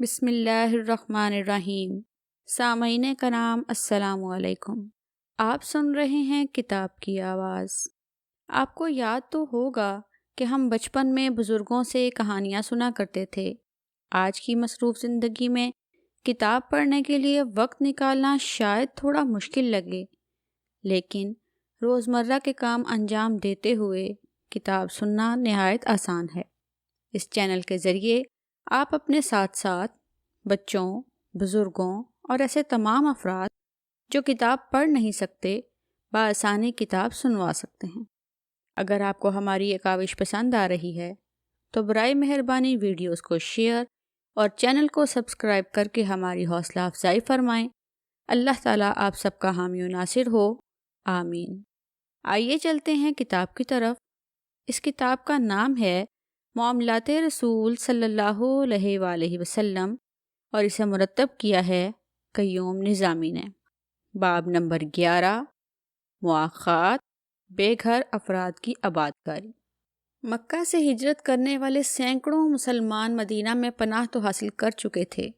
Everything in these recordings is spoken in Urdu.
بسم اللہ الرحمن الرحیم۔ سامعین کرام السلام علیکم۔ آپ سن رہے ہیں کتاب کی آواز۔ آپ کو یاد تو ہوگا کہ ہم بچپن میں بزرگوں سے کہانیاں سنا کرتے تھے۔ آج کی مصروف زندگی میں کتاب پڑھنے کے لیے وقت نکالنا شاید تھوڑا مشکل لگے، لیکن روزمرہ کے کام انجام دیتے ہوئے کتاب سننا نہایت آسان ہے۔ اس چینل کے ذریعے آپ اپنے ساتھ ساتھ بچوں، بزرگوں اور ایسے تمام افراد جو کتاب پڑھ نہیں سکتے بآسانی کتاب سنوا سکتے ہیں۔ اگر آپ کو ہماری یہ کاوش پسند آ رہی ہے تو برائے مہربانی ویڈیوز کو شیئر اور چینل کو سبسکرائب کر کے ہماری حوصلہ افزائی فرمائیں۔ اللہ تعالیٰ آپ سب کا حامی و ناصر ہو، آمین۔ آئیے چلتے ہیں کتاب کی طرف۔ اس کتاب کا نام ہے معاملات رسول صلی اللہ علیہ وآلہ وسلم اور اسے مرتب کیا ہے قیوم نظامی نے۔ باب نمبر 11، مواخات بے گھر افراد کی آبادکاری۔ مکہ سے ہجرت کرنے والے سینکڑوں مسلمان مدینہ میں پناہ تو حاصل کر چکے تھے،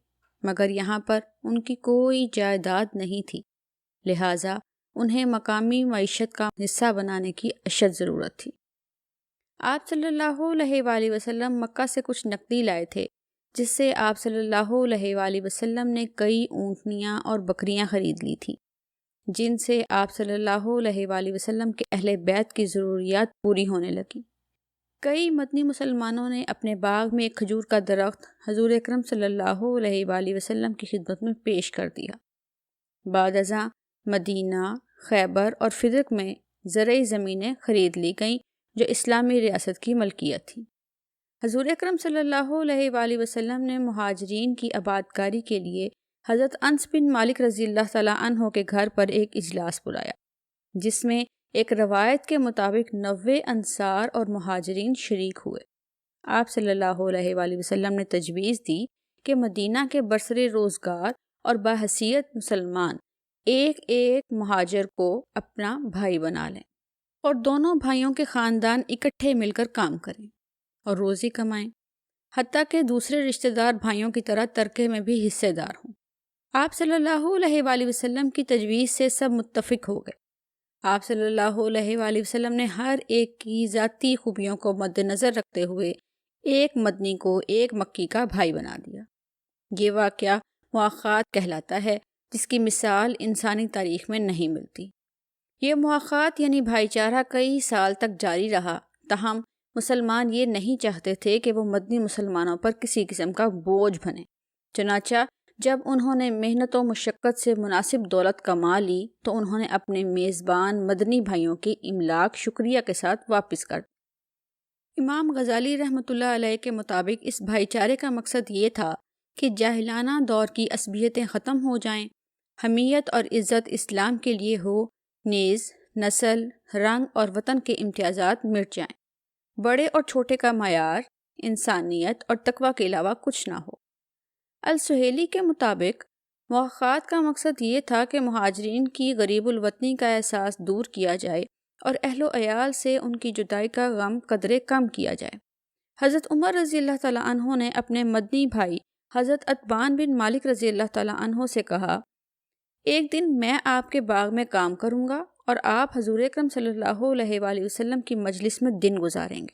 مگر یہاں پر ان کی کوئی جائیداد نہیں تھی، لہٰذا انہیں مقامی معیشت کا حصہ بنانے کی اشد ضرورت تھی۔ آپ صلی اللہ علیہ وآلہ وسلم مکہ سے کچھ نقدی لائے تھے، جس سے آپ صلی اللہ علیہ وآلہ وسلم نے کئی اونٹنیاں اور بکریاں خرید لی تھیں، جن سے آپ صلی اللہ علیہ وآلہ وسلم کے اہل بیت کی ضروریات پوری ہونے لگیں۔ کئی مدنی مسلمانوں نے اپنے باغ میں ایک کھجور کا درخت حضور اکرم صلی اللہ علیہ وآلہ وسلم کی خدمت میں پیش کر دیا۔ بعد ازاں مدینہ، خیبر اور فدق میں زرعی زمینیں خرید لی گئیں جو اسلامی ریاست کی ملکیت تھی۔ حضور اکرم صلی اللہ علیہ وآلہ وسلم نے مہاجرین کی آبادکاری کے لیے حضرت انس بن مالک رضی اللہ تعالیٰ عنہ کے گھر پر ایک اجلاس بلایا، جس میں ایک روایت کے مطابق 90 انصار اور مہاجرین شریک ہوئے۔ آپ صلی اللہ علیہ وآلہ وسلم نے تجویز دی کہ مدینہ کے برسر روزگار اور باحثیت مسلمان ایک ایک مہاجر کو اپنا بھائی بنا لیں اور دونوں بھائیوں کے خاندان اکٹھے مل کر کام کریں اور روزی کمائیں، حتیٰ کہ دوسرے رشتہ دار بھائیوں کی طرح ترکے میں بھی حصے دار ہوں۔ آپ صلی اللہ علیہ وآلہ وسلم کی تجویز سے سب متفق ہو گئے۔ آپ صلی اللہ علیہ وآلہ وسلم نے ہر ایک کی ذاتی خوبیوں کو مد نظر رکھتے ہوئے ایک مدنی کو ایک مکی کا بھائی بنا دیا۔ یہ واقعہ مواخات کہلاتا ہے، جس کی مثال انسانی تاریخ میں نہیں ملتی۔ یہ مواخات یعنی بھائی چارہ کئی سال تک جاری رہا، تاہم مسلمان یہ نہیں چاہتے تھے کہ وہ مدنی مسلمانوں پر کسی قسم کا بوجھ بنے۔ چنانچہ جب انہوں نے محنت و مشقت سے مناسب دولت کما لی تو انہوں نے اپنے میزبان مدنی بھائیوں کی املاک شکریہ کے ساتھ واپس کر دی۔ امام غزالی رحمۃ اللہ علیہ کے مطابق اس بھائی چارے کا مقصد یہ تھا کہ جاہلانہ دور کی عصبیتیں ختم ہو جائیں، حمیت اور عزت اسلام کے لیے ہو، نیز نسل، رنگ اور وطن کے امتیازات مٹ جائیں، بڑے اور چھوٹے کا معیار انسانیت اور تقوی کے علاوہ کچھ نہ ہو۔ السہیلی کے مطابق مواخات کا مقصد یہ تھا کہ مہاجرین کی غریب الوطنی کا احساس دور کیا جائے اور اہل و عیال سے ان کی جدائی کا غم قدرے کم کیا جائے۔ حضرت عمر رضی اللہ تعالیٰ عنہ نے اپنے مدنی بھائی حضرت عتبان بن مالک رضی اللہ تعالیٰ عنہ سے کہا، ایک دن میں آپ کے باغ میں کام کروں گا اور آپ حضور اکرم صلی اللہ علیہ وآلہ وسلم کی مجلس میں دن گزاریں گے،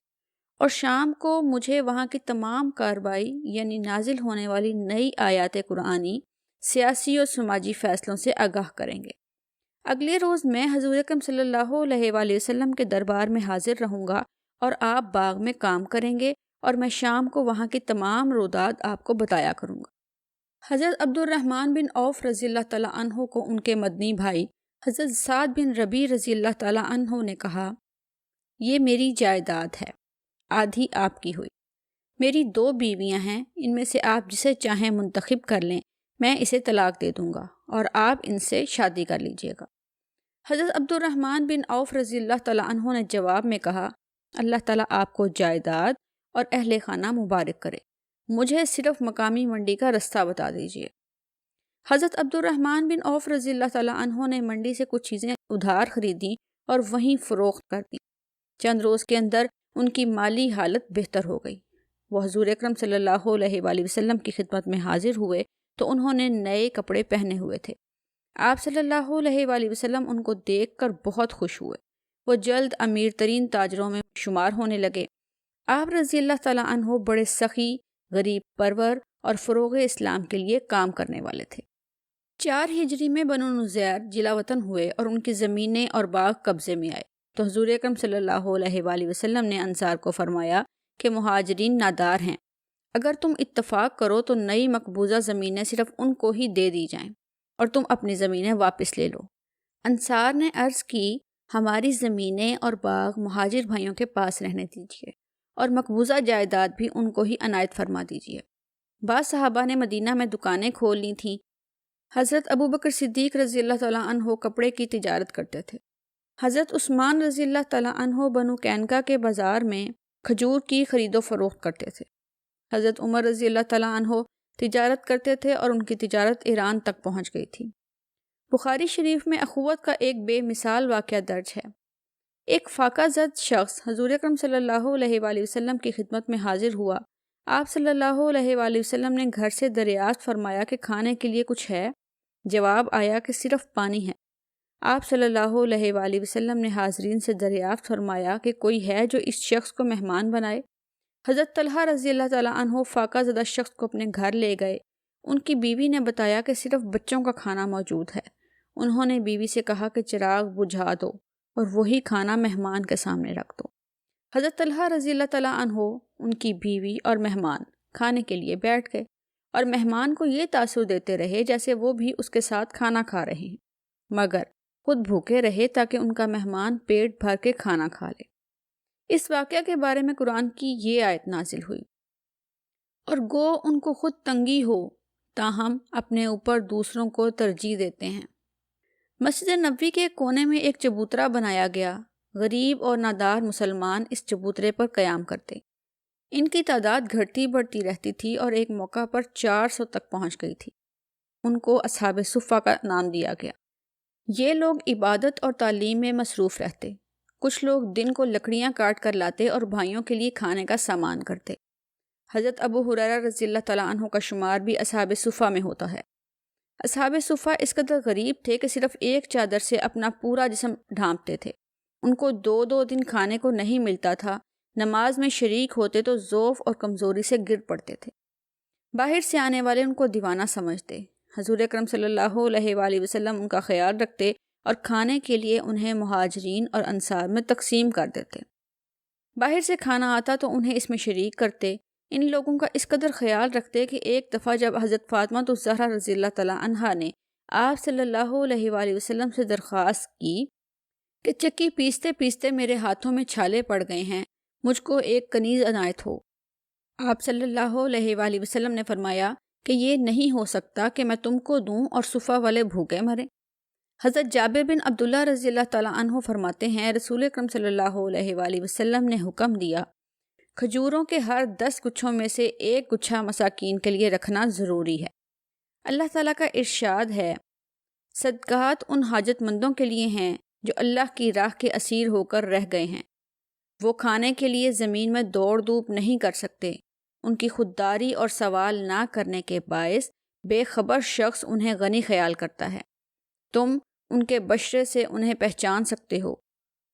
اور شام کو مجھے وہاں کی تمام کارروائی یعنی نازل ہونے والی نئی آیات قرآنی، سیاسی اور سماجی فیصلوں سے آگاہ کریں گے۔ اگلے روز میں حضور اکرم صلی اللہ علیہ وآلہ وسلم کے دربار میں حاضر رہوں گا اور آپ باغ میں کام کریں گے اور میں شام کو وہاں کی تمام روداد آپ کو بتایا کروں گا۔ حضرت عبد الرحمن بن عوف رضی اللہ تعالیٰ عنہ کو ان کے مدنی بھائی حضرت سعد بن ربیع رضی اللہ تعالیٰ عنہ نے کہا، یہ میری جائیداد ہے، آدھی آپ کی ہوئی، میری 2 بیویاں ہیں، ان میں سے آپ جسے چاہیں منتخب کر لیں، میں اسے طلاق دے دوں گا اور آپ ان سے شادی کر لیجئے گا۔ حضرت عبد الرحمن بن عوف رضی اللہ تعالیٰ عنہ نے جواب میں کہا، اللہ تعالیٰ آپ کو جائیداد اور اہل خانہ مبارک کرے، مجھے صرف مقامی منڈی کا رستہ بتا دیجیے۔ حضرت عبد الرحمن بن عوف رضی اللہ تعالیٰ عنہ نے منڈی سے کچھ چیزیں ادھار خریدیں اور وہیں فروخت کر دیں۔ چند روز کے اندر ان کی مالی حالت بہتر ہو گئی۔ وہ حضور اکرم صلی اللہ علیہ وآلہ وسلم کی خدمت میں حاضر ہوئے تو انہوں نے نئے کپڑے پہنے ہوئے تھے۔ آپ صلی اللہ علیہ وآلہ وسلم ان کو دیکھ کر بہت خوش ہوئے۔ وہ جلد امیر ترین تاجروں میں شمار ہونے لگے۔ آپ رضی اللہ تعالیٰ عنہ بڑے سخی، غریب پرور اور فروغ اسلام کے لیے کام کرنے والے تھے۔ 4 ہجری میں بنو نذیر جلا وطن ہوئے اور ان کی زمینیں اور باغ قبضے میں آئے تو حضور اکرم صلی اللہ علیہ وآلہ وسلم نے انصار کو فرمایا کہ مہاجرین نادار ہیں، اگر تم اتفاق کرو تو نئی مقبوضہ زمینیں صرف ان کو ہی دے دی جائیں اور تم اپنی زمینیں واپس لے لو۔ انصار نے عرض کی، ہماری زمینیں اور باغ مہاجر بھائیوں کے پاس رہنے دیجیے اور مقبوضہ جائیداد بھی ان کو ہی عنایت فرما دیجیے۔ بعض صحابہ نے مدینہ میں دکانیں کھول لی تھیں۔ حضرت ابوبکر صدیق رضی اللہ تعالیٰ عنہ کپڑے کی تجارت کرتے تھے۔ حضرت عثمان رضی اللہ تعالیٰ عنہ بنو کینکا کے بازار میں کھجور کی خرید و فروخت کرتے تھے۔ حضرت عمر رضی اللہ تعالیٰ عنہ تجارت کرتے تھے اور ان کی تجارت ایران تک پہنچ گئی تھی۔ بخاری شریف میں اخوت کا ایک بے مثال واقعہ درج ہے۔ ایک فاقہ زد شخص حضور اکرم صلی اللہ علیہ وآلہ وسلم کی خدمت میں حاضر ہوا۔ آپ صلی اللہ علیہ وآلہ وسلم نے گھر سے دریافت فرمایا کہ کھانے کے لیے کچھ ہے؟ جواب آیا کہ صرف پانی ہے۔ آپ صلی اللہ علیہ وآلہ وسلم نے حاضرین سے دریافت فرمایا کہ کوئی ہے جو اس شخص کو مہمان بنائے؟ حضرت طلحہ رضی اللہ تعالیٰ عنہ فاقہ زدہ شخص کو اپنے گھر لے گئے۔ ان کی بیوی نے بتایا کہ صرف بچوں کا کھانا موجود ہے۔ انہوں نے بیوی سے کہا کہ چراغ بجھا دو اور وہی کھانا مہمان کے سامنے رکھ دو۔ حضرت طلحہ رضی اللہ تعالیٰ عنہ، ان کی بیوی اور مہمان کھانے کے لیے بیٹھ گئے اور مہمان کو یہ تاثر دیتے رہے جیسے وہ بھی اس کے ساتھ کھانا کھا رہے ہیں، مگر خود بھوکے رہے تاکہ ان کا مہمان پیٹ بھر کے کھانا کھا لے۔ اس واقعہ کے بارے میں قرآن کی یہ آیت نازل ہوئی، اور گو ان کو خود تنگی ہو تاہم اپنے اوپر دوسروں کو ترجیح دیتے ہیں۔ مسجد نبوی کے کونے میں ایک چبوترا بنایا گیا۔ غریب اور نادار مسلمان اس چبوترے پر قیام کرتے۔ ان کی تعداد گھٹتی بڑھتی رہتی تھی اور ایک موقع پر 400 تک پہنچ گئی تھی۔ ان کو اصحاب صفہ کا نام دیا گیا۔ یہ لوگ عبادت اور تعلیم میں مصروف رہتے۔ کچھ لوگ دن کو لکڑیاں کاٹ کر لاتے اور بھائیوں کے لیے کھانے کا سامان کرتے۔ حضرت ابو ہریرہ رضی اللہ تعالیٰ عنہ کا شمار بھی اصحاب صفہ میں ہوتا ہے۔ اصحاب صفہ اس قدر غریب تھے کہ صرف ایک چادر سے اپنا پورا جسم ڈھانپتے تھے۔ ان کو 2 دن کھانے کو نہیں ملتا تھا۔ نماز میں شریک ہوتے تو ضعف اور کمزوری سے گر پڑتے تھے۔ باہر سے آنے والے ان کو دیوانہ سمجھتے۔ حضور اکرم صلی اللہ علیہ وآلہ وسلم ان کا خیال رکھتے اور کھانے کے لیے انہیں مہاجرین اور انصار میں تقسیم کر دیتے۔ باہر سے کھانا آتا تو انہیں اس میں شریک کرتے۔ ان لوگوں کا اس قدر خیال رکھتے کہ ایک دفعہ جب حضرت فاطمہ الزہرا رضی اللہ تعالیٰ عنہا نے آپ صلی اللہ علیہ وآلہ وسلم سے درخواست کی کہ چکی پیستے پیستے میرے ہاتھوں میں چھالے پڑ گئے ہیں، مجھ کو ایک کنیز عنایت ہو، آپ صلی اللہ علیہ وآلہ وسلم نے فرمایا کہ یہ نہیں ہو سکتا کہ میں تم کو دوں اور صفہ والے بھوکے مریں۔ حضرت جابر بن عبداللہ رضی اللہ تعالیٰ عنہ فرماتے ہیں، رسول اکرم صلی اللہ علیہ وآلہ وسلم نے حکم دیا، کھجوروں کے ہر 10 گچھوں میں سے ایک گچھا مساکین کے لیے رکھنا ضروری ہے۔ اللہ تعالیٰ کا ارشاد ہے، صدقات ان حاجت مندوں کے لیے ہیں جو اللہ کی راہ کے اسیر ہو کر رہ گئے ہیں۔ وہ کھانے کے لیے زمین میں دوڑ دھوپ نہیں کر سکتے۔ ان کی خودداری اور سوال نہ کرنے کے باعث بے خبر شخص انہیں غنی خیال کرتا ہے۔ تم ان کے بشرے سے انہیں پہچان سکتے ہو۔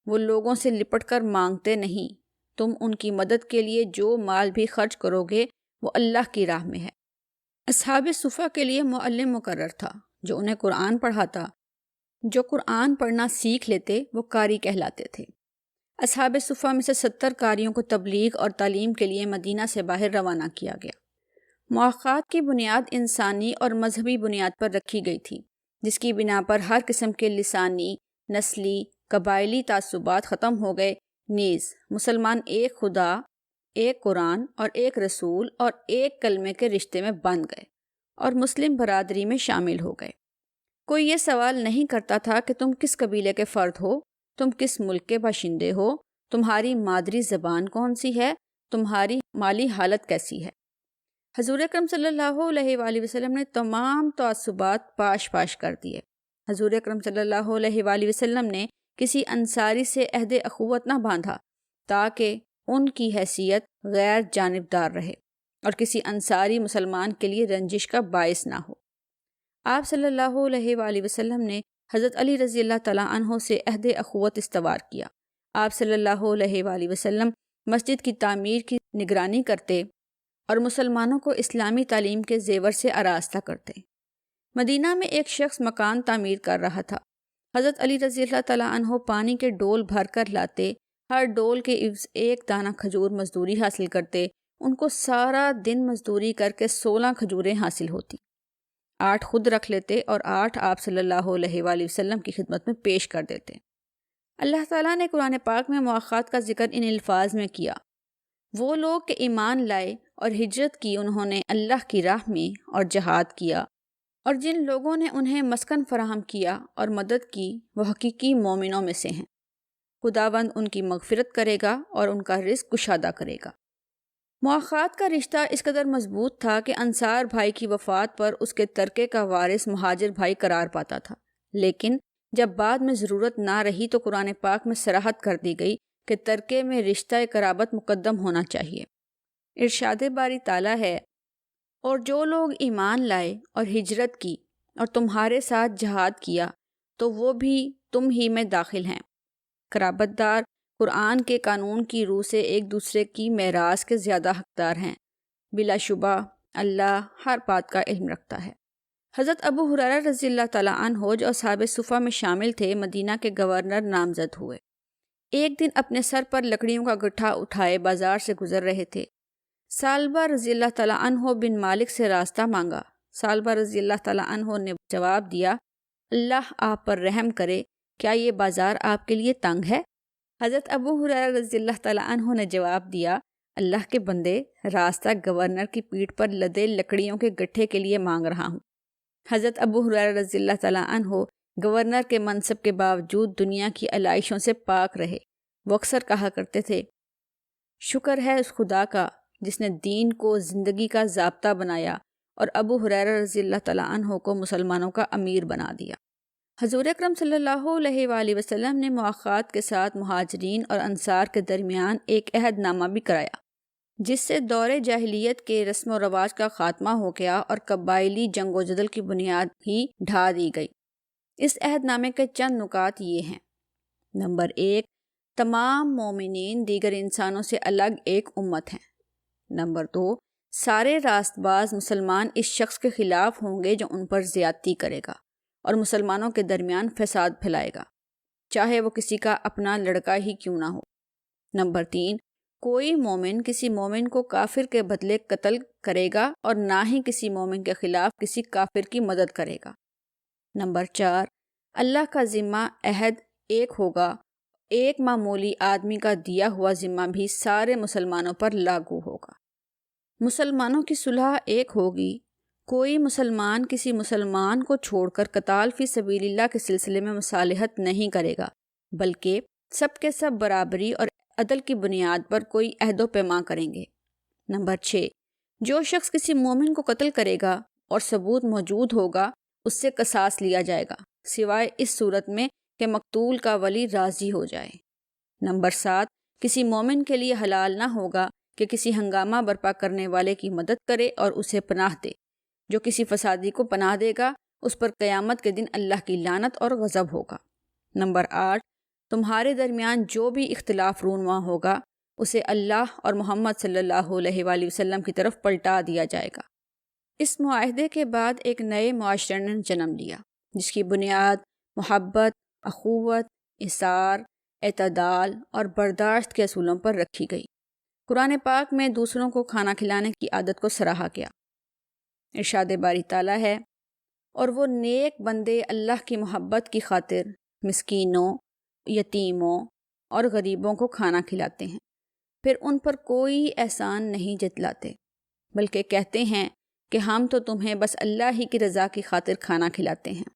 وہ لوگوں سے لپٹ کر مانگتے نہیں۔ تم ان کی مدد کے لیے جو مال بھی خرچ کرو گے وہ اللہ کی راہ میں ہے۔ اصحاب صفہ کے لیے معلم مقرر تھا جو انہیں قرآن پڑھاتا۔ جو قرآن پڑھنا سیکھ لیتے وہ قاری کہلاتے تھے۔ اصحاب صفہ میں سے 70 قاریوں کو تبلیغ اور تعلیم کے لیے مدینہ سے باہر روانہ کیا گیا۔ مواقعات کی بنیاد انسانی اور مذہبی بنیاد پر رکھی گئی تھی، جس کی بنا پر ہر قسم کے لسانی، نسلی، قبائلی تعصبات ختم ہو گئے، نیز مسلمان ایک خدا، ایک قرآن اور ایک رسول اور ایک کلمے کے رشتے میں بندھ گئے اور مسلم برادری میں شامل ہو گئے۔ کوئی یہ سوال نہیں کرتا تھا کہ تم کس قبیلے کے فرد ہو، تم کس ملک کے باشندے ہو، تمہاری مادری زبان کون سی ہے، تمہاری مالی حالت کیسی ہے۔ حضور اکرم صلی اللہ علیہ وآلہ وسلم نے تمام تعصبات پاش پاش کر دیے۔ حضور اکرم صلی اللہ علیہ وآلہ وسلم نے کسی انصاری سے عہد اخوت نہ باندھا تاکہ ان کی حیثیت غیر جانبدار رہے اور کسی انصاری مسلمان کے لیے رنجش کا باعث نہ ہو۔ آپ صلی اللہ علیہ وآلہ وسلم نے حضرت علی رضی اللہ تعالیٰ عنہ سے عہد اخوت استوار کیا۔ آپ صلی اللہ علیہ وآلہ وسلم مسجد کی تعمیر کی نگرانی کرتے اور مسلمانوں کو اسلامی تعلیم کے زیور سے آراستہ کرتے۔ مدینہ میں ایک شخص مکان تعمیر کر رہا تھا۔ حضرت علی رضی اللہ تعالیٰ عنہ پانی کے ڈول بھر کر لاتے، ہر ڈول کے عوض ایک دانہ کھجور مزدوری حاصل کرتے۔ ان کو سارا دن مزدوری کر کے 16 کھجوریں حاصل ہوتی۔ 8 خود رکھ لیتے اور 8 آپ صلی اللہ علیہ وآلہ وسلم کی خدمت میں پیش کر دیتے۔ اللہ تعالیٰ نے قرآن پاک میں مواخات کا ذکر ان الفاظ میں کیا: وہ لوگ کہ ایمان لائے اور ہجرت کی، انہوں نے اللہ کی راہ میں اور جہاد کیا، اور جن لوگوں نے انہیں مسکن فراہم کیا اور مدد کی، وہ حقیقی مومنوں میں سے ہیں۔ خداوند ان کی مغفرت کرے گا اور ان کا رزق کشادہ کرے گا۔ مواخات کا رشتہ اس قدر مضبوط تھا کہ انصار بھائی کی وفات پر اس کے ترکے کا وارث مہاجر بھائی قرار پاتا تھا، لیکن جب بعد میں ضرورت نہ رہی تو قرآن پاک میں صراحت کر دی گئی کہ ترکے میں رشتہ قرابت مقدم ہونا چاہیے۔ ارشاد باری تعالیٰ ہے: اور جو لوگ ایمان لائے اور ہجرت کی اور تمہارے ساتھ جہاد کیا تو وہ بھی تم ہی میں داخل ہیں۔ قرابت دار قرآن کے قانون کی روح سے ایک دوسرے کی میراث کے زیادہ حقدار ہیں۔ بلا شبہ اللہ ہر بات کا علم رکھتا ہے۔ حضرت ابو ہریرہ رضی اللہ تعالیٰ عنہ جو اصحاب صفہ میں شامل تھے، مدینہ کے گورنر نامزد ہوئے۔ ایک دن اپنے سر پر لکڑیوں کا گٹھا اٹھائے بازار سے گزر رہے تھے۔ ثعلبہ رضی اللہ تعالیٰ عنہ بن مالک سے راستہ مانگا۔ ثعلبہ رضی اللہ تعالیٰ عنہ نے جواب دیا: اللہ آپ پر رحم کرے، کیا یہ بازار آپ کے لیے تنگ ہے؟ حضرت ابو ہریرہ رضی اللہ تعالیٰ عنہ نے جواب دیا: اللہ کے بندے، راستہ گورنر کی پیٹھ پر لدے لکڑیوں کے گٹھے کے لیے مانگ رہا ہوں۔ حضرت ابو ہریرہ رضی اللہ تعالیٰ عنہ گورنر کے منصب کے باوجود دنیا کی علائشوں سے پاک رہے۔ وہ اکثر کہا کرتے تھے: شکر ہے اس خدا کا جس نے دین کو زندگی کا ضابطہ بنایا اور ابو ہریرہ رضی اللہ تعالیٰ عنہ کو مسلمانوں کا امیر بنا دیا۔ حضور اکرم صلی اللہ علیہ وآلہ وسلم نے مواخات کے ساتھ مہاجرین اور انصار کے درمیان ایک عہد نامہ بھی کرایا، جس سے دور جاہلیت کے رسم و رواج کا خاتمہ ہو گیا اور قبائلی جنگ و جدل کی بنیاد ہی ڈھا دی گئی۔ اس عہد نامے کے چند نکات یہ ہیں: نمبر 1، تمام مومنین دیگر انسانوں سے الگ ایک امت ہیں۔ نمبر 2، سارے راست باز مسلمان اس شخص کے خلاف ہوں گے جو ان پر زیادتی کرے گا اور مسلمانوں کے درمیان فساد پھیلائے گا، چاہے وہ کسی کا اپنا لڑکا ہی کیوں نہ ہو۔ نمبر 3، کوئی مومن کسی مومن کو کافر کے بدلے قتل کرے گا اور نہ ہی کسی مومن کے خلاف کسی کافر کی مدد کرے گا۔ نمبر 4، اللہ کا ذمہ عہد ایک ہوگا، ایک معمولی آدمی کا دیا ہوا ذمہ بھی سارے مسلمانوں پر لاگو ہوگا۔ مسلمانوں کی صلح ایک ہوگی، کوئی مسلمان کسی مسلمان کو چھوڑ کر قتال فی سبیل اللہ کے سلسلے میں مصالحت نہیں کرے گا، بلکہ سب کے سب برابری اور عدل کی بنیاد پر کوئی عہد و پیمان کریں گے۔ نمبر 6، جو شخص کسی مومن کو قتل کرے گا اور ثبوت موجود ہوگا اس سے قصاص لیا جائے گا، سوائے اس صورت میں کہ مقتول کا ولی راضی ہو جائے۔ نمبر 7، کسی مومن کے لیے حلال نہ ہوگا کہ کسی ہنگامہ برپا کرنے والے کی مدد کرے اور اسے پناہ دے۔ جو کسی فسادی کو پناہ دے گا اس پر قیامت کے دن اللہ کی لعنت اور غضب ہوگا۔ نمبر 8، تمہارے درمیان جو بھی اختلاف رونما ہوگا اسے اللہ اور محمد صلی اللہ علیہ وآلہ وسلم کی طرف پلٹا دیا جائے گا۔ اس معاہدے کے بعد ایک نئے معاشرے نے جنم لیا جس کی بنیاد محبت، اخوت، اثار، اعتدال اور برداشت کے اصولوں پر رکھی گئی۔ قرآن پاک میں دوسروں کو کھانا کھلانے کی عادت کو سراہا گیا۔ ارشاد باری تعالیٰ ہے: اور وہ نیک بندے اللہ کی محبت کی خاطر مسکینوں، یتیموں اور غریبوں کو کھانا کھلاتے ہیں، پھر ان پر کوئی احسان نہیں جتلاتے، بلکہ کہتے ہیں کہ ہم تو تمہیں بس اللہ ہی کی رضا کی خاطر کھانا کھلاتے ہیں،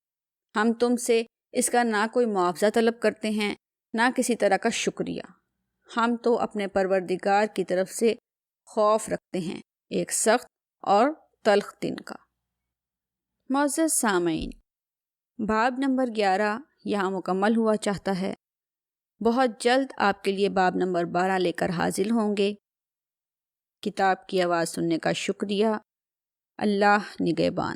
ہم تم سے اس کا نہ کوئی معاوضہ طلب کرتے ہیں نہ کسی طرح کا شکریہ، ہم تو اپنے پروردگار کی طرف سے خوف رکھتے ہیں ایک سخت اور تلخ دن کا۔ معزز سامعین، باب نمبر 11 یہاں مکمل ہوا چاہتا ہے۔ بہت جلد آپ کے لیے باب نمبر 12 لے کر حاضر ہوں گے۔ کتاب کی آواز سننے کا شکریہ۔ اللہ نگہبان۔